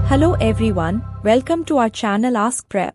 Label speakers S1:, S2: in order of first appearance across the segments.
S1: Hello everyone, welcome to our channel Ask Prep.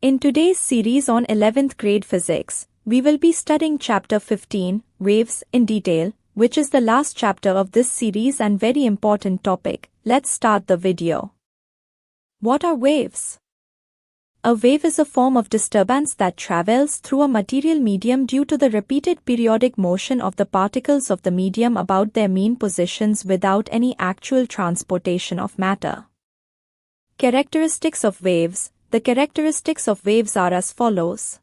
S1: In today's series on 11th grade physics, we will be studying chapter 15, Waves, in detail, which is the last chapter of this series and very important topic. Let's start the video. What are waves? A wave is a form of disturbance that travels through a material medium due to the repeated periodic motion of the particles of the medium about their mean positions without any actual transportation of matter. Characteristics of waves. The characteristics of waves are as follows.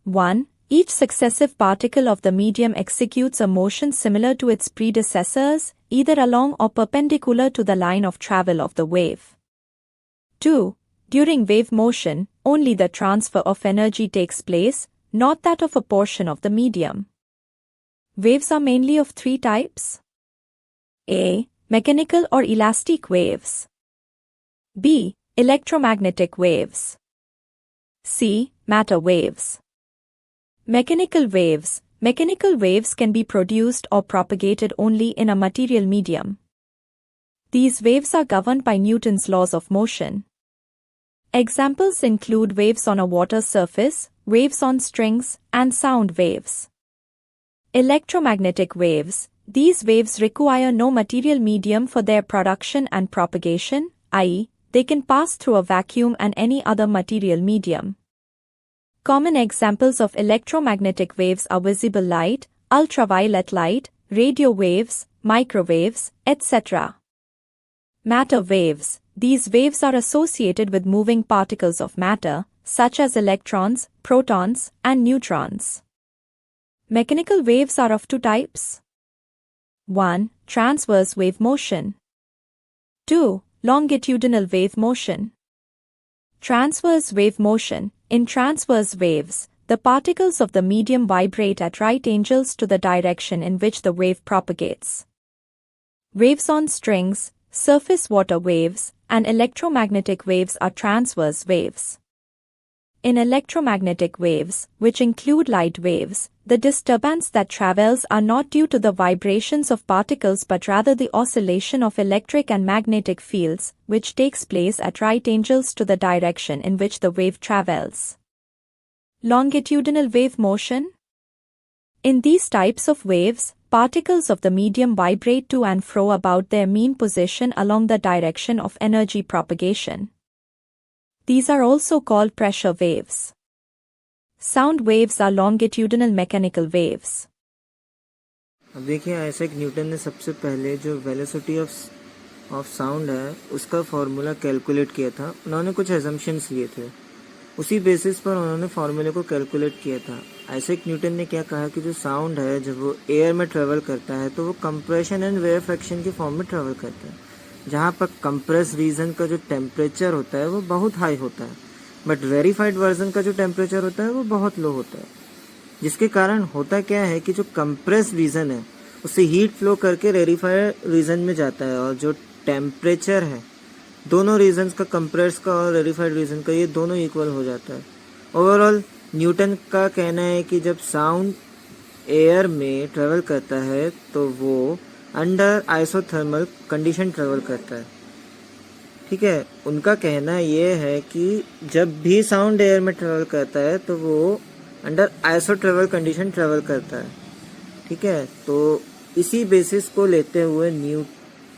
S1: 1. Each successive particle of the medium executes a motion similar to its predecessors, either along or perpendicular to the line of travel of the wave. 2. During wave motion, only the transfer of energy takes place, not that of a portion of the medium. Waves are mainly of three types. A. Mechanical or elastic waves. B. Electromagnetic waves. C. Matter waves. Mechanical waves. Mechanical waves can be produced or propagated only in a material medium. These waves are governed by Newton's laws of motion. Examples include waves on a water surface, waves on strings, and sound waves. Electromagnetic waves. These waves require no material medium for their production and propagation, i.e., they can pass through a vacuum and any other material medium. Common examples of electromagnetic waves are visible light, ultraviolet light, radio waves, microwaves, etc. Matter waves. These waves are associated with moving particles of matter, such as electrons, protons, and neutrons. Mechanical waves are of two types. 1. Transverse wave motion. 2. Longitudinal wave motion. Transverse wave motion. In transverse waves, the particles of the medium vibrate at right angles to the direction in which the wave propagates. Waves on strings, surface water waves, and electromagnetic waves are transverse waves. In electromagnetic waves, which include light waves, the disturbance that travels are not due to the vibrations of particles but rather the oscillation of electric and magnetic fields, which takes place at right angles to the direction in which the wave travels. Longitudinal wave motion. In these types of waves, particles of the medium vibrate to and fro about their mean position along the direction of energy propagation. These are also called pressure waves. Sound waves are longitudinal mechanical waves.
S2: अब देखिए Isaac Newton ने सबसे पहले जो velocity of sound है उसका formula calculate किया था. उन्होंने कुछ एजम्पशंस लिए थे, उसी बेसिस पर उन्होंने फार्मूले को कैलकुलेट किया था. आइजैक न्यूटन ने क्या कहा कि जो साउंड है जब वो एयर में ट्रेवल करता है तो वो कंप्रेशन एंड रेयरफैक्शन के फॉर्म में ट्रेवल करता है, जहाँ पर कंप्रेस रीजन का जो टेम्परेचर होता है वो बहुत हाई होता है, बट रेरिफाइड वर्जन का जो टेम्परेचर होता है वो बहुत लो होता है. जिसके कारण होता क्या है कि जो कंप्रेस रीजन है उससे हीट फ्लो करके रेरिफाइड रीजन में जाता है, और जो टेम्परेचर है दोनों रीजन्स का, कंप्रेस का और रेरिफाइड रीजन का, ये दोनों इक्वल हो जाता है. ओवरऑल न्यूटन का कहना है कि जब साउंड एयर में ट्रेवल करता है तो वो अंडर आइसोथर्मल कंडीशन ट्रेवल करता है. ठीक है, उनका कहना ये है कि जब भी साउंड एयर में ट्रेवल करता है तो वो अंडर आइसोथर्मल कंडीशन ट्रेवल करता है. ठीक है, तो इसी बेसिस को लेते हुए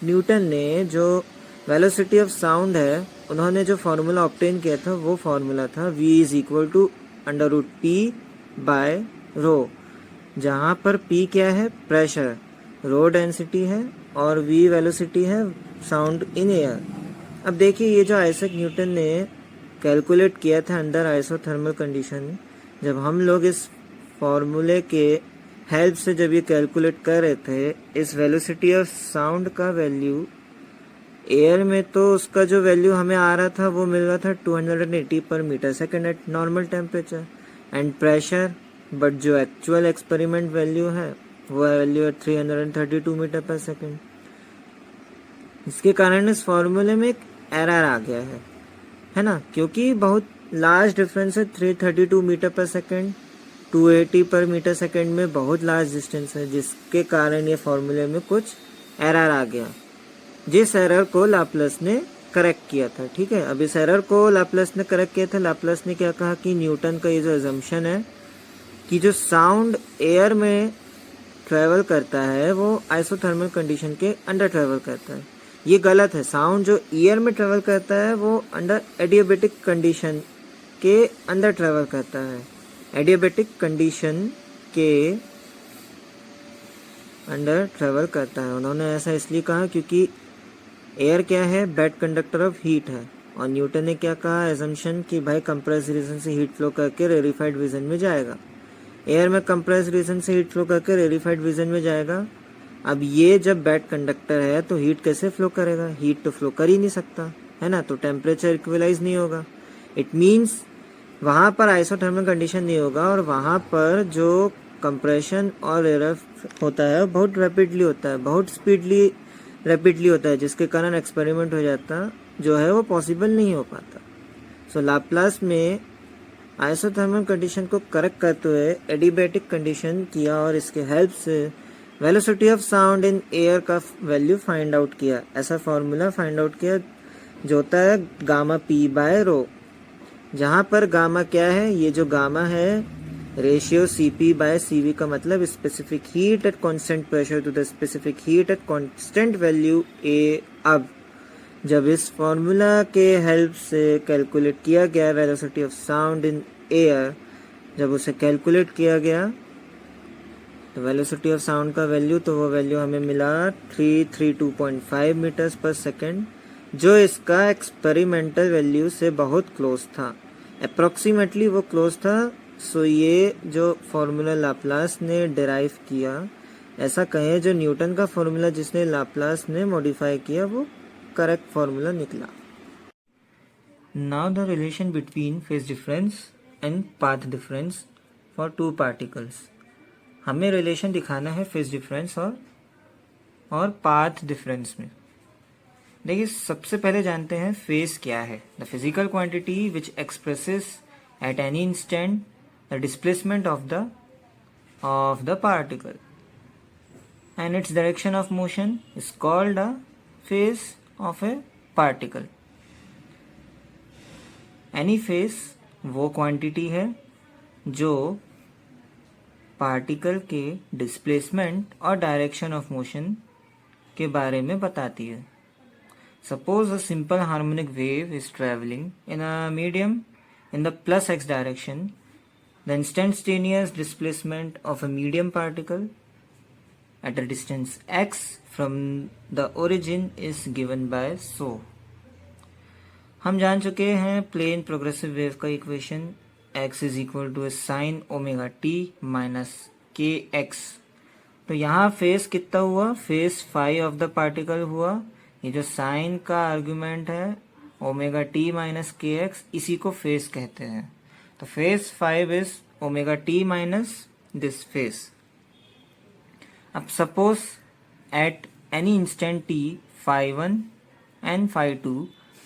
S2: न्यूटन ने जो वेलोसिटी ऑफ साउंड है उन्होंने जो फार्मूला ऑब्टेन किया था वो फार्मूला था v is equal to √P by rho, जहाँ पर P क्या है, प्रेशर, रो डेंसिटी है और v वेलोसिटी है साउंड इन एयर. अब देखिए ये जो आइजैक न्यूटन ने कैलकुलेट किया था अंडर आइसोथर्मल कंडीशन, जब हम लोग इस फॉर्मूले के हेल्प से जब ये कैलकुलेट कर रहे थे इस वेलोसिटी ऑफ साउंड का वैल्यू एयर में, तो उसका जो वैल्यू हमें आ रहा था वो मिल रहा था 280 पर meter second at normal temperature and pressure, but जो एक्चुअल एक्सपेरिमेंट वैल्यू है वो वैल्यू है 332 मीटर पर सेकेंड. इसके कारण इस फॉर्मूले में एक एरर आ गया है ना, क्योंकि बहुत लार्ज डिफरेंस है. 332 मीटर पर सेकेंड 280 पर मीटर सेकेंड में बहुत लार्ज डिस्टेंस है, जिसके कारण ये फॉर्मूले में कुछ एरर आ गया. जिस एरर को लाप्लास ने करेक्ट किया था। ठीक है, अब इस एरर को लाप्लास ने करेक्ट किया था। लाप्लास ने क्या कहा कि न्यूटन का ये जो अजम्पशन है कि जो साउंड एयर में ट्रेवल करता है वो आइसोथर्मल कंडीशन के अंडर ट्रेवल करता है, ये गलत है। साउंड जो ईयर में ट्रेवल करता है वो अंडर एडियाबेटिक कंडीशन के अंदर ट्रेवल करता है। एडियाबेटिक कंडीशन के अंडर ट्रेवल करता है। उन्होंने ऐसा इसलिए कहा क्योंकि एयर क्या है, बैड कंडक्टर ऑफ हीट है। और न्यूटन ने क्या कहा, एजम्पशन कि भाई कंप्रेस्ड रीजन से हीट फ्लो करके रेरिफाइड रीजन में जाएगा। एयर में कंप्रेस्ड रीजन से हीट फ्लो करके रेरिफाइड रीजन में जाएगा। अब ये जब बैड कंडक्टर है तो हीट कैसे फ्लो करेगा, हीट तो फ्लो कर ही नहीं सकता है ना, तो टेम्परेचर इक्वलाइज नहीं होगा। इट मीन्स वहाँ पर आइसोथर्मल कंडीशन नहीं होगा और वहाँ पर जो कंप्रेशन और एयर होता है वो बहुत रैपिडली होता है, बहुत स्पीडली रैपिडली होता है, जिसके कारण एक्सपेरिमेंट हो जाता जो है वो पॉसिबल नहीं हो पाता। सो लाप्लास में आइसोथर्मल कंडीशन को करेक्ट करते हुए एडियाबेटिक कंडीशन किया और इसके हेल्प से velocity of sound in air का वैल्यू फाइंड आउट किया। ऐसा फॉर्मूला फाइंड आउट किया जो होता है गामा पी बाय रो, जहाँ पर गामा क्या है, ये जो गामा है रेशियो Cp बाय Cv का मतलब specific heat at constant pressure to the specific heat at constant value A। अब जब इस फॉर्मूला के हेल्प से कैलकुलेट किया गया velocity of sound in air, जब उसे कैलकुलेट किया गया तो वेलोसिटी ऑफ साउंड का वैल्यू, तो वो वैल्यू हमें मिला 332.5 मीटर्स पर सेकेंड, जो इसका एक्सपेरिमेंटल वैल्यू से बहुत क्लोज था, अप्रोक्सीमेटली वो क्लोज था। सो ये जो फॉर्मूला लाप्लास ने डिराइव किया, ऐसा कहें जो न्यूटन का फॉर्मूला जिसने लाप्लास ने मॉडिफाई किया वो करेक्ट फॉर्मूला निकला। Now the relation between phase difference and path difference for two particles. हमें रिलेशन दिखाना है फेज डिफरेंस और पाथ डिफरेंस में। देखिए, सबसे पहले जानते हैं फेज क्या है। The physical quantity which expresses eight any instant the displacement of the particle and its direction of motion is called a phase of a particle. Any phase वो क्वांटिटी है जो पार्टिकल के डिस्प्लेसमेंट और direction of motion के बारे में बताती है। Suppose a simple harmonic wave is travelling in a medium in the plus x direction. The instantaneous displacement of a medium particle at a distance x from the origin is given by so. हम जान चुके हैं plane progressive wave का equation x is equal to sine omega t minus के x. तो यहाँ phase कितना हुआ, phase phi of the particle हुआ। ये जो साइन का आर्ग्यूमेंट है ओमेगा टी माइनस के एक्स, इसी को फेस कहते हैं। तो phase 5 is omega t minus this phase. अब suppose at any instant t phi 1 and phi 2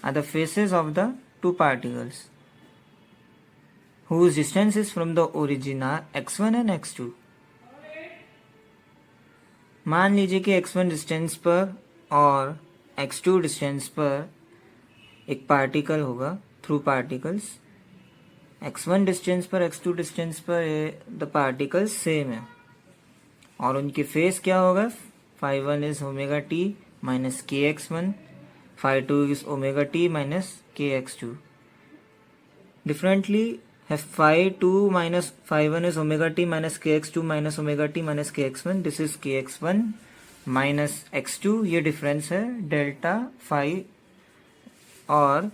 S2: are the faces of the two particles whose distances from the origin are x1 and x2. मान लीजिए कि x1 distance पर और x2 distance पर एक particle होगा through particles. x1 distance पर x2 distance पर द पार्टिकल्स सेम है और उनके फेस क्या होगा, phi 1 is omega t minus के x1, phi 2 is omega t minus के x2। डिफरेंटली है phi 2 minus phi 1 is omega t minus kx2 minus omega t minus kx1. This is kx1 minus x2. ये difference है delta phi और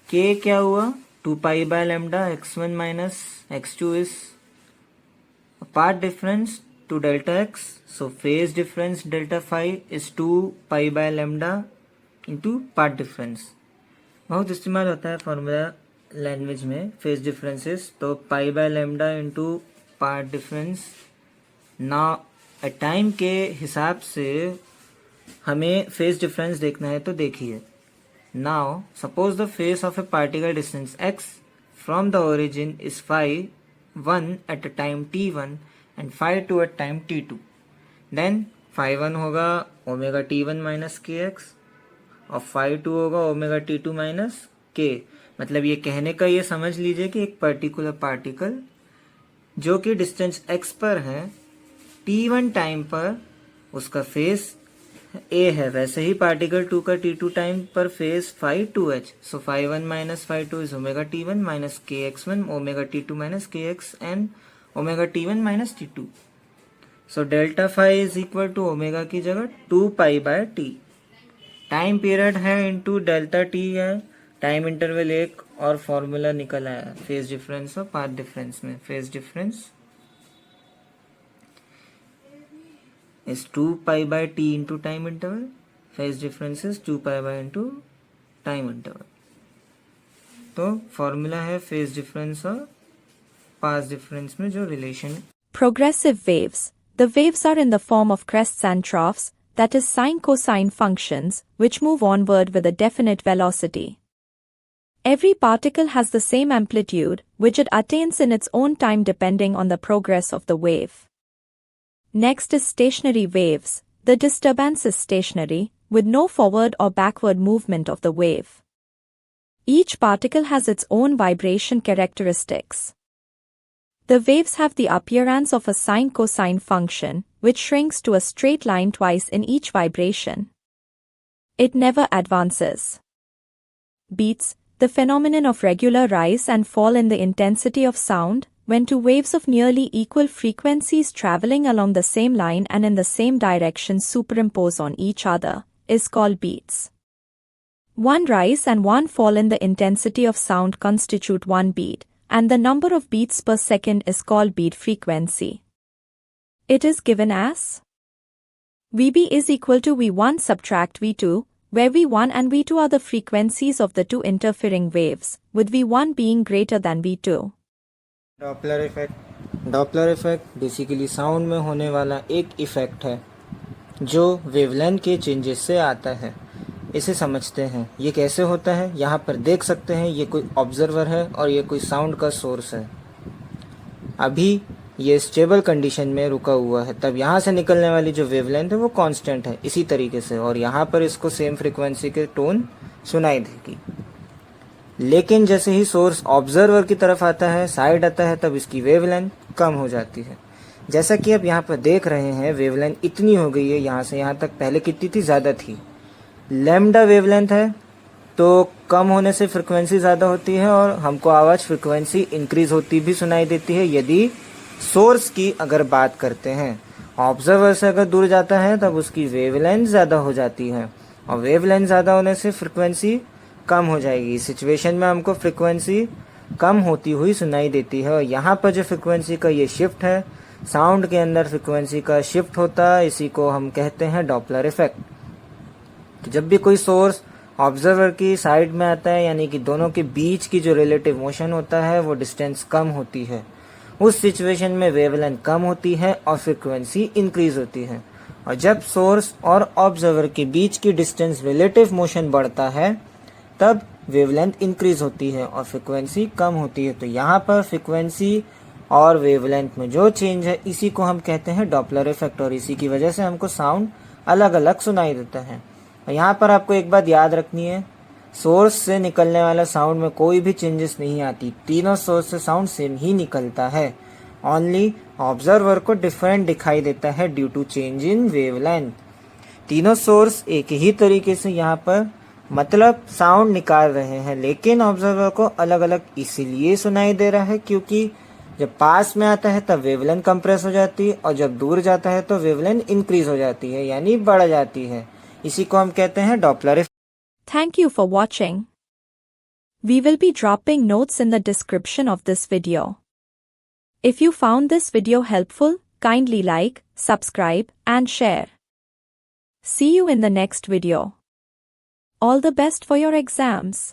S2: k क्या हुआ 2 pi by lambda x1 minus x2 is a path difference to delta x. So phase difference delta phi is 2 pi by lambda into path difference. बहुत इस्तेमाल होता है formula language में phase differences. तो pi by lambda into path difference. ना time के हिसाब से हमें फेज डिफरेंस देखना है, तो देखिए now suppose the phase of a particle distance x from the origin is phi 1 at time t1 and phi 2 at time t2। Then phi one होगा ओमेगा टी वन माइनस के X और phi two होगा omega T two minus K. मतलब ये कहने का ये समझ लीजिए कि एक पर्टिकुलर पार्टिकल जो कि डिस्टेंस x पर है, t1 टाइम पर उसका फेस a है, वैसे ही पार्टिकल 2 का t2 टाइम पर phase phi 2h। So phi one minus phi two is omega t1 minus kx1 omega t2 minus kx and omega t1 minus t2। So delta phi is equal to omega की जगह 2 pi by T. Time period है into delta T है, time interval 1 और formula निकल आया phase difference और path difference में। Phase difference is 2 pi by t into time interval. Phase difference is 2 pi by into time interval. तो formula है phase difference और पाथ डिफरेंस में जो relation.
S1: Progressive waves. The waves are in the form of crests and troughs, that is sine-cosine functions, which move onward with a definite velocity. Every particle has the same amplitude, which it attains in its own time depending on the progress of the wave. Next is stationary waves. The disturbance is stationary, with no forward or backward movement of the wave. Each particle has its own vibration characteristics. The waves have the appearance of a sine-cosine function, which shrinks to a straight line twice in each vibration. It never advances. Beats, the phenomenon of regular rise and fall in the intensity of sound, when two waves of nearly equal frequencies traveling along the same line and in the same direction superimpose on each other, is called beats. One rise and one fall in the intensity of sound constitute one beat, and the number of beats per second is called beat frequency. It is given as Vb is equal to V1 subtract V2, where V1 and V2 are the frequencies of the two interfering waves, with V1 being greater than V2.
S2: Doppler effect basically sound में होने वाला एक effect है जो wavelength के changes से आता है। इसे समझते हैं ये कैसे होता है। यहाँ पर देख सकते हैं ये कोई ऑब्जर्वर है और ये कोई साउंड का सोर्स है। अभी ये स्टेबल कंडीशन में रुका हुआ है, तब यहाँ से निकलने वाली जो वेवलेंथ है वो कांस्टेंट है इसी तरीके से, और यहाँ पर इसको सेम फ्रीक्वेंसी के टोन सुनाई देगी। लेकिन जैसे ही सोर्स ऑब्जर्वर की तरफ आता है, साइड आता है, तब इसकी वेवलेंथ कम हो जाती है। जैसा कि आप यहाँ पर देख रहे हैं वेवलेंथ इतनी हो गई है, यहाँ से यहाँ तक पहले कितनी थी, ज़्यादा थी। लैम्डा वेवलेंथ है तो कम होने से फ्रिक्वेंसी ज़्यादा होती है और हमको आवाज़ फ्रिक्वेंसी इंक्रीज होती भी सुनाई देती है यदि सोर्स की अगर बात करते हैं। ऑब्जर्वर से अगर दूर जाता है तब उसकी वेवलेंथ ज़्यादा हो जाती है और वेवलेंथ ज़्यादा होने से फ्रिक्वेंसी कम हो जाएगी। इस सिचुएशन में हमको फ्रिक्वेंसी कम होती हुई सुनाई देती है। और यहाँ पर जो फ्रिक्वेंसी का ये शिफ्ट है, साउंड के अंदर फ्रिक्वेंसी का शिफ्ट होता है, इसी को हम कहते हैं डॉपलर इफेक्ट। जब भी कोई सोर्स ऑब्जर्वर की साइड में आता है, यानी कि दोनों के बीच की जो रिलेटिव मोशन होता है वो डिस्टेंस कम होती है, उस सिचुएशन में वेवलेंथ कम होती है और फ्रिक्वेंसी इंक्रीज होती है। और जब सोर्स और ऑब्जर्वर के बीच की डिस्टेंस रिलेटिव मोशन बढ़ता है तब वेवलेंथ इंक्रीज होती है और फ्रिक्वेंसी कम होती है। तो यहाँ पर फ्रिक्वेंसी और वेवलेंथ में जो चेंज है इसी को हम कहते हैं डॉपलर इफेक्ट, और इसी की वजह से हमको साउंड अलग अलग सुनाई देता है। और यहाँ पर आपको एक बात याद रखनी है, सोर्स से निकलने वाला साउंड में कोई भी चेंजेस नहीं आती, तीनों सोर्स से साउंड सेम ही निकलता है। ओनली ऑब्जर्वर को डिफरेंट दिखाई देता है due to change in wavelength. तीनों सोर्स एक ही तरीके से यहाँ पर मतलब साउंड निकाल रहे हैं, लेकिन ऑब्जर्वर को अलग अलग इसीलिए सुनाई दे रहा है क्योंकि जब पास में आता है तब वेवलेंथ कंप्रेस हो जाती है और जब दूर जाता है तो वेवलेंथ इंक्रीज हो जाती है, यानी बढ़ जाती है। इसी को हम कहते हैं Doppler effect.
S1: Thank you for watching. We will be dropping notes in the description of this video. If you found this video helpful, kindly like, subscribe, and share. See you in the next video. All the best for your exams.